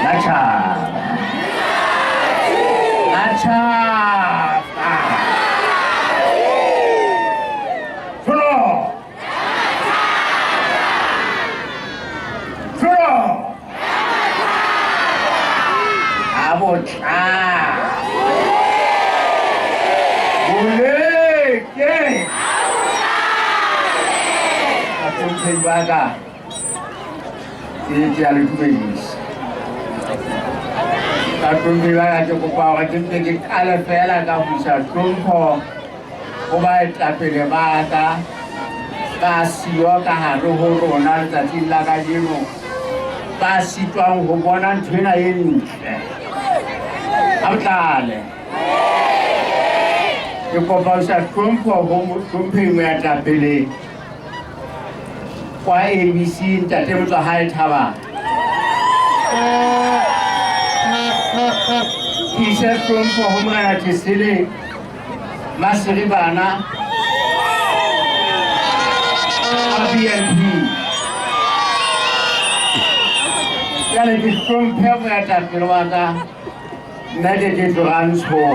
Acha. Acha. Suno. Suno. Abocha. Boleh. Aku terbaga. Ini jalan kuis. Aku terbaga cukup bawa kita kita ala fela kau bisa tumpu. Obat tapi lebaga. Kasio kaharuhuru nal tadi lagajimu. Kasi tuang hubungan cina ini. Apa Cukup bahasa tumpu mereka pilih. Kwa ABC tak temu tu hal tawa. Kisah tumpu hubungan aja sini. Masih bana. ABNP. Kalau di tumpu mereka keluarga. Nanti di transfer.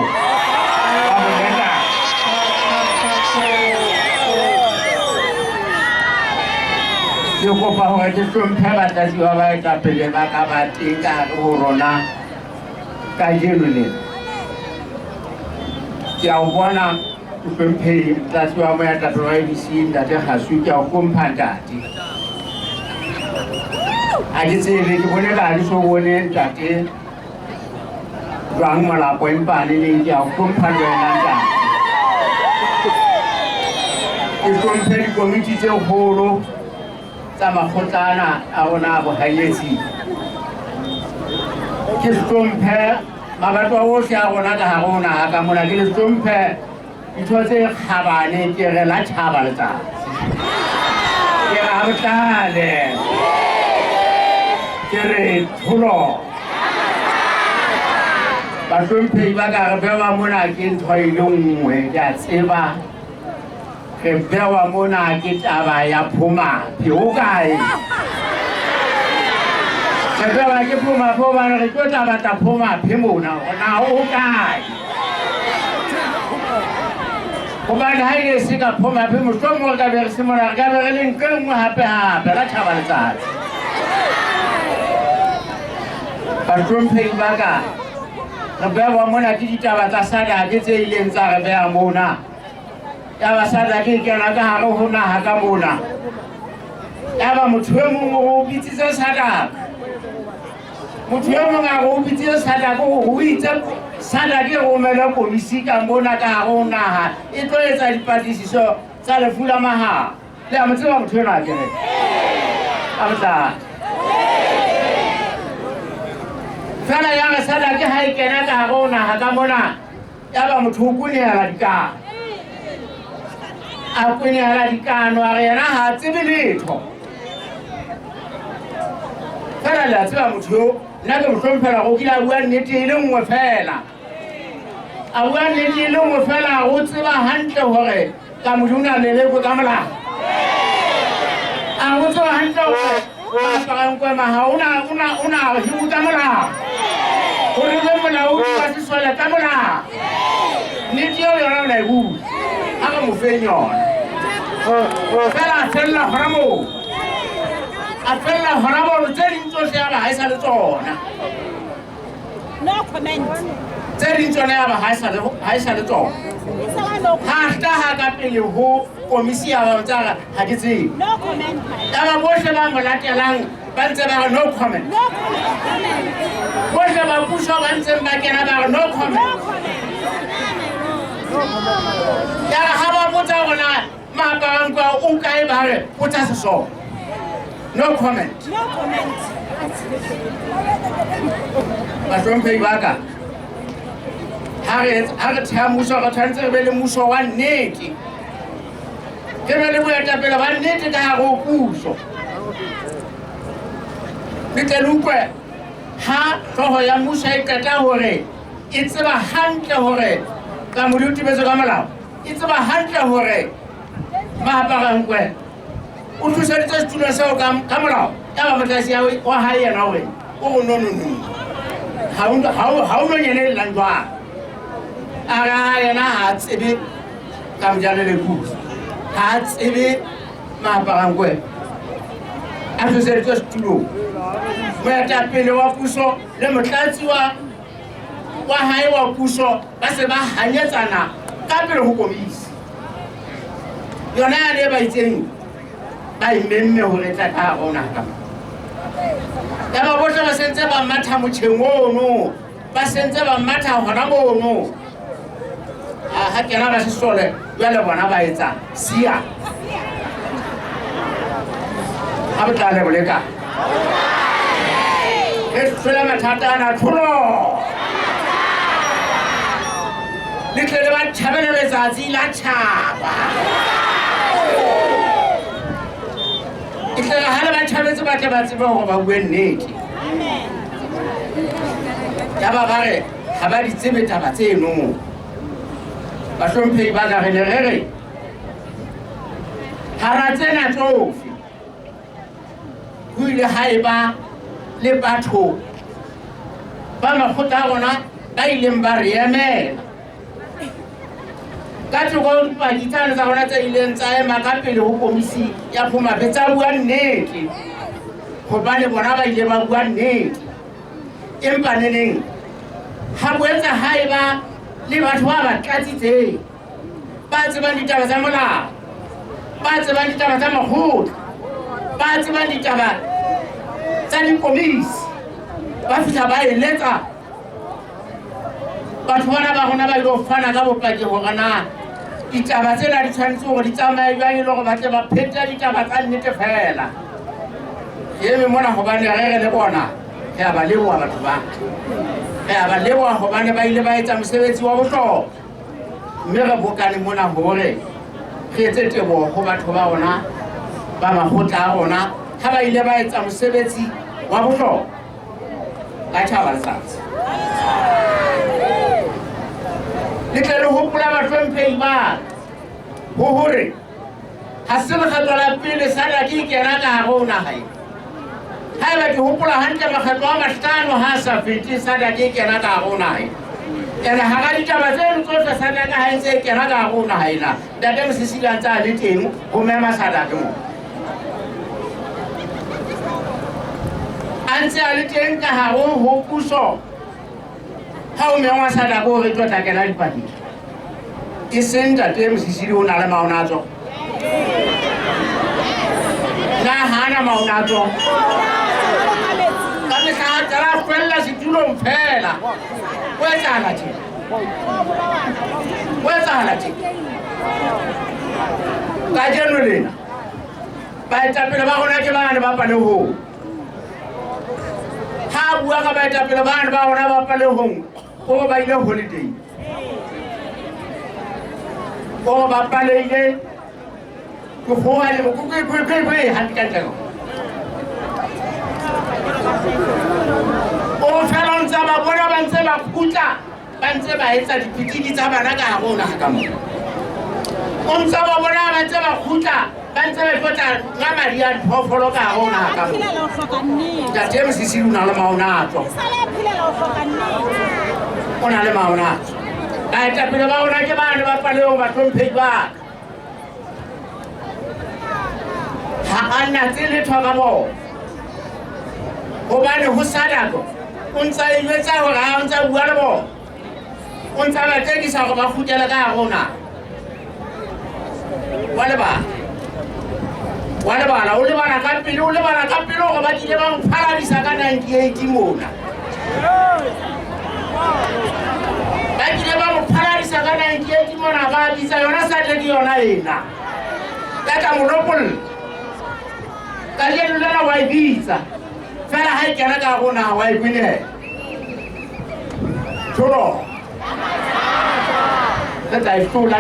Cukup bahawa itu hebat dari awal tapi lewat apa tinggal corona kajian ini. Jauh mana kumpi dari awal tapi awal di sini dari hasil jauh kumpan jadi. Aja sih ini boleh dari soalnya jadi orang malah poin ini jauh kumpan dengan jadi. Kumpi komisi jauh hulu. Sama khotana awna bo hayesi kistumpe magato wosi awna ka hagona ka mona kistumpe itose khabane ke la chabalta ke abtale kere thulo bastumpe baga bewa mona kin thoilung we ya tseba Kebewa mona kita bayar puma, piukai. Kebewa kita puma kita dapat puma pimu na, ukai. Puma dah ini sih kan puma pimu semua kabar semua kabar ini keng apa berat kabar sah. Pasum pibaga. Kebewa mona kita dapat sada kita ilmu sah kebewa mona. Yaba sadaki kana ka haro na hakamuna yaba muthwemu mo bitse sada muthwemu nga go bitse sada go huitsa sadaki go mela ko bisika mbona ka haro na ha ito etsa dipatisiso tsa lefula maha le a motse wa muthwena ke abata fela yaba sadaki ha ikena ka haro na hakamuna yaba muthukuni ya radika Aku ni ala dikano arena hati bilito. Kana la tiba mutu naga mutu mpela kukila awan neti ilungu fela. Awan neti ilungu fela utiba hanta hore kamuduna lele ko kamala. Utiba hanta hore mapaka mkwe maha una hibu kamala. Uribe mla utiba siswala kamala. Neti yo yona na ibu. Aga mufenyon. Fela fela haramo. Afela haramo teri to se aba haisa le tsona. No comment. Teri to ne aba haisa le tsona. Ha ka pele ho komisi ya ba tsaka ha ke tse. No comment. Aba bohle ba molatelang ba ntse ba no comment. No comment. Bohle ba puso ba ntse ba kena ba no comment. Ya haba botsa gona mabang kwa ukai bare botsa seso. No comment. No comment. Basompe baka. Hare tsha muso ka tshantse be le muso wa nnete. Ke be le boetapele ba nnete ka go puso. Bitlelukwe ha tloho ya muso e kata hore e tseba hantle hore ka moduti beso ka molao e tseba hantle hore maaparankwe o thuseditse setulo seo ka molao ya ba motlasi wa hae yena hore Oh no. How no yene landwa. Ara yana hats ebe kam jale le coup. Hats ebe ma parangwe. A faisait juste tout l'eau. Mais t'as appelé le wapuso, le mutati wa haye wapuso, parce que ba hanyetana, kapele hukomis. Yona ale ba iteng. Ba imemme ho letla ka ona ka. Ya ba botsa ba sentse ba matha motšheng no. Ba sentse ba matha hona mono. Ha kena ba se sole, jwale bona ba etsa sia. Apa tak ada boleh kah? Sudah macam mana thulor? Ni kalau macam cabai le zazi lacap. Ni kalau hal macam cabai tu macam orang buat ni. Jawab apa? Habar itu betul betul no. Pasal pergi baca hari. Harajnya tu. Kui le haiba le batho ba makgotla bona ba ileng ba re emela ka tsoko dipakitsana tsa bona tsa ileng tsa ema ka pele ho komisi ya phumaphe tsa bua nnete hobane bona ba ile ba bua nnete empa neneng ha boetsa haiba le batho ba ba tlatsitseng ba tsebang ditaba tsa molao ba tsebang ditaba tsa makgotla ba tsebang ditaba tsa dikomisi ba fihla ba eletsa batho bana ba rona ba ilo fana ka bopaki hore na ditaba tsena di tshwanetse hore di tsamaye jwang e le hore ba tle ba pheta ditaba tsa nnete fela eme mona hobane re le bona re a ba leboha batho ba re a ba leboha hobane ba ile ba etsa mosebetsi wa bohlokwa mme re bokane mona hore re etse teboho ho batho ba rona ba makgotla a rona ha ba ile ba etsa mosebetsi wa bohlokwa ka tjhaba letsatsi le tle le hopola bahlomphehi ba ho hore ha se lekgetlo la pele SADC e kena ka hare ho naha ena haeba ke hopola hantle makgetlo a mahlano ha sa fete SADC e kena ka hare ho naha ena ene hara ditaba tseno tsohle SADC ha ntse e kena ka hare ho naha ena ntate Mosisili a ntse a le teng ho mema SADC mo a ntse a le teng ka hare ho puso ha o mengwa SADC o re tlo tla kena dipakeng e seng ntate Mosisili o na le maonatso na hana maonatso ka mehla tla fella setulong fela o etsahala tjena ka jeno lena baetapele ba rona ke bane ba Palehong ha bua ka baetapele bane ba rona ba Palehong o ba ile holiday o ba Palehile ke hoa le go hantle o felantsa ba bona ba ntse ba phutla ba ntse ba etsa dipitiki tsa bana ka hare ho naha ka moo o ntse ba bona ba ntse ba phutla ba ntse ba tlotla nga madi a diphoofolo ka hare ho naha ka moo ntate Mosisili o na le maonatso o na le maonatso baetapele ba rona ke bane ba Palehong bahlomphehi ba ha a natse letho ka bona hobane ho SADC o ntse a jwetsa hore ha o ntse a bua le bona o ntse a ba tsekisa hore ba kgutlele ka hare ho naha wa lebala o lebala ka pele hore ba kile ba mphaladisa ka 98 mona ba kile ba mphaladisa ka 98 mona ba bitsa yona SADC yona ena ka ka monopole ka jeno lena wa e bitsa fela ha e kena ka hare ho naha wa e kwinela tjolo re tla e hlola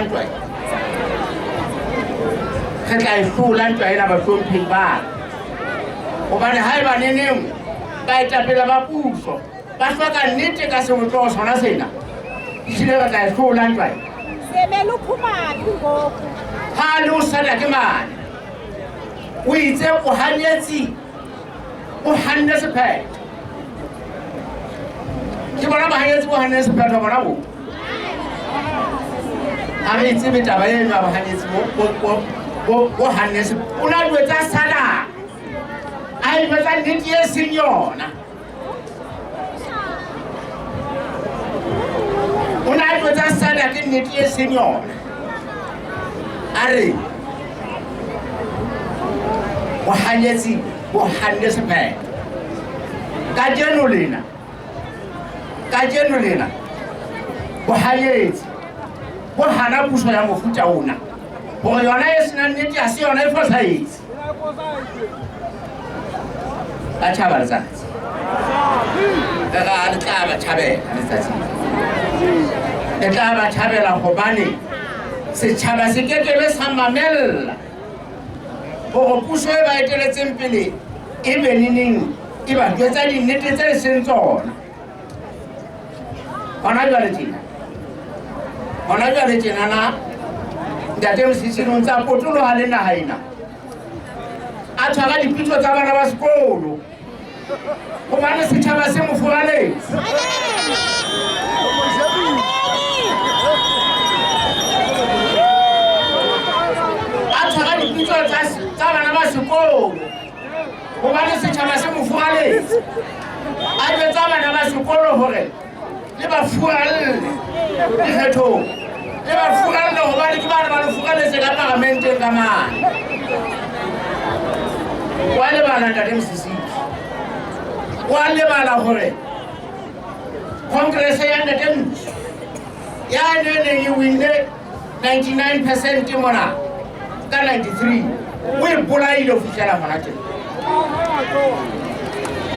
ntwa ena bahlomphehi ba hobane haeba neneng baetapele ba puso ba hloka nnete ka semotloho sona sena ehlile re tla e hlola ntwa ha le o SADC mane o itse o hannetse o hanne sephetho ke bona ba hayetse bo hanne sephetho bona bo a re tsebe taba eno ba hanetse bo hanne se una duetsa sana ai batla nnete e seng yona una duetsa sana ke nnete e seng yona are bo hanetse bo hanne sephetho ka jeno lena bo hayetse bo hana puso ya mofuta ona gore yona e sena nnete a se yona e fosahetse a tšhaba letsatsi ka le tla ba tšhabela letsatsi le tla ba tšhabela gobane setšhaba se kekebe sa mamella gore puso e ba eteletseng pele e beneneng e ba jwetsa dinnete tse e seng tsona gona jwale tjenana ntate Mosising tsa potologa le naga ena a tshwara dipitso tsa bana ba sekolo gobane setšhaba se mo fogaletse a tshwara dipitso tsa bana ba sekolo gobane setšhaba se mo fogaletse a jwetsa bana ba sekolo gore le ba fugalle dikgethong le ba fugalle gobane ke bana ba le fugaletse ka parlamenteng ka mane wa lebala ntate Mosising wa lebala gore congress ya ntate Mosisi ya neng e winne 99% mona ka 93 o e bolaile go fitlhela gona teng